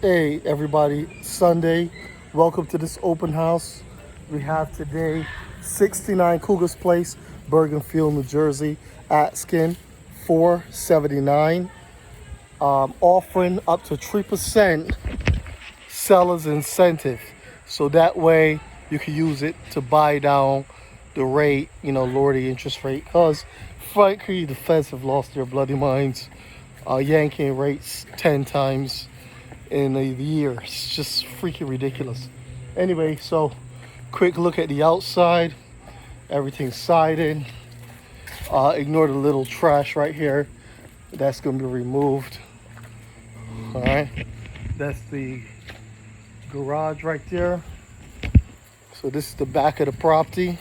Hey everybody, Sunday. Welcome to this open house. We have today 69 Kuggas Place, Bergenfield, New Jersey, at skin 479. Offering up to 3% seller's incentive. So that way you can use it to buy down the rate, lower the interest rate. Because frankly, the feds have lost their bloody minds, yanking rates 10 times in a year. It's just freaking ridiculous. Anyway, so quick look at the outside. Everything's sided. Ignore the little trash right here. That's going to be removed. All right. That's the garage right there. So this is the back of the property.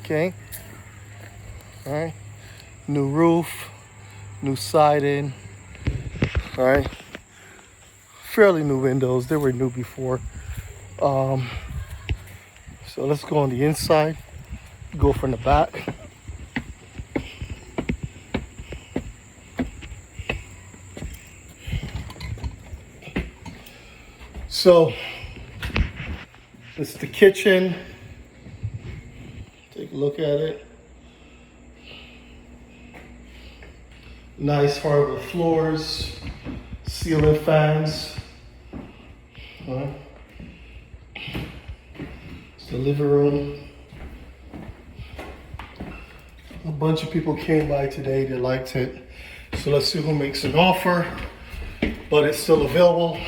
Okay. All right. New roof, new siding. All right. Fairly new windows. They were new before. So let's go on the inside. Go from the back. So this is the kitchen. Take a look at it. Nice hardwood floors, ceiling fans. All right. It's the living room. A bunch of people came by today that liked it. So let's see who makes an offer, but it's still available.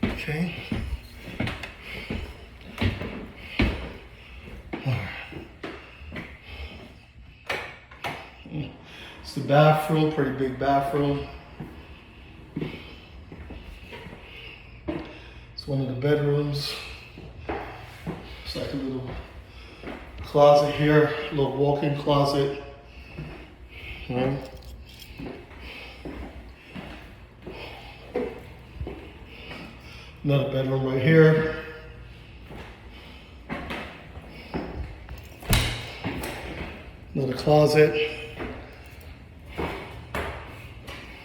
Okay. It's the bathroom, pretty big bathroom. It's one of the bedrooms. It's like a little closet here, a little walk-in closet. All right. Another bedroom right here. Another closet.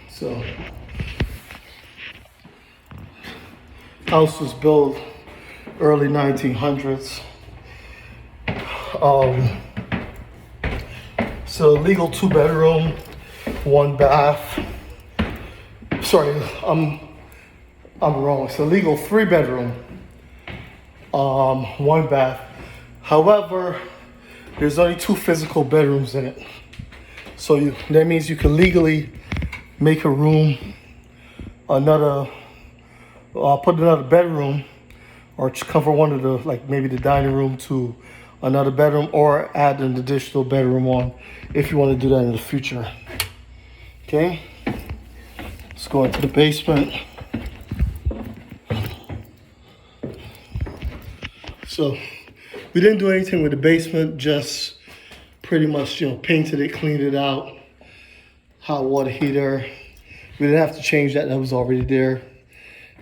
So, house was built early 1900s. So legal 2-bedroom, 1 bath. Sorry, I'm wrong. It's a legal 3-bedroom, 1 bath. However, there's only 2 physical bedrooms in it. So that means you can legally make a room, put another bedroom, or convert one of the, like maybe the dining room to another bedroom, or add an additional bedroom on if you want to do that in the future. Okay, let's go into the basement. So we didn't do anything with the basement, just pretty much, painted it, cleaned it out. Hot water heater. We didn't have to change that was already there.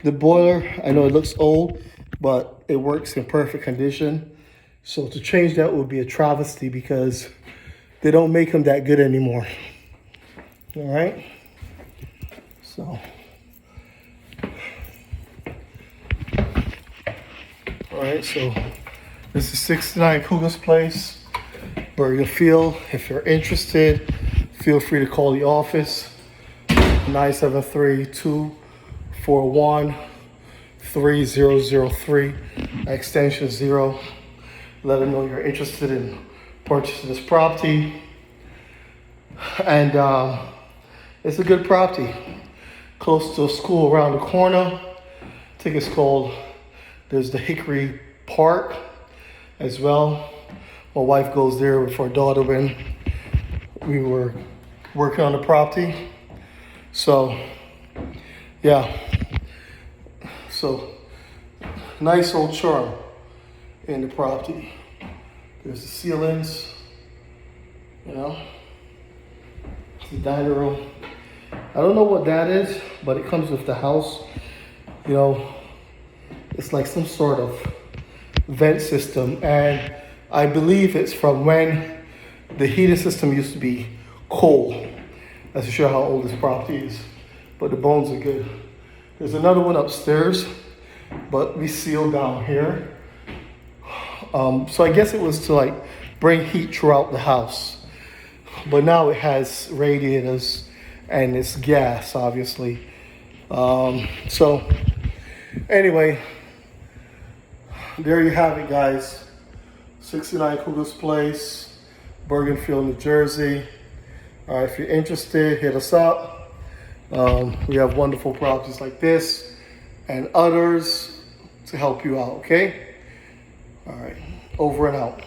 The boiler, I know it looks old, but it works in perfect condition. So to change that would be a travesty because they don't make them that good anymore. All right. So. All right, so this is 69 Kuggas Place, Bergenfield. If you're interested, feel free to call the office, 973-241-3003, extension 0. Let them know you're interested in purchasing this property. And it's a good property, close to a school around the corner. I think it's called, there's the Hickory Park as well. My wife goes there with our daughter when we were working on the property. So, yeah. So, nice old charm in the property. There's the ceilings, the dining room. I don't know what that is, but it comes with the house. It's like some sort of vent system, and I believe it's from when the heating system used to be coal. That's to show how old this property is. But the bones are good. There's another one upstairs, but we sealed down here. So I guess it was to like bring heat throughout the house. But now it has radiators and it's gas, obviously. So anyway, there you have it, guys. 69 Kuggas Place, Bergenfield, New Jersey. If you're interested, hit us up. We have wonderful properties like this and others to help you out, okay? All right, over and out.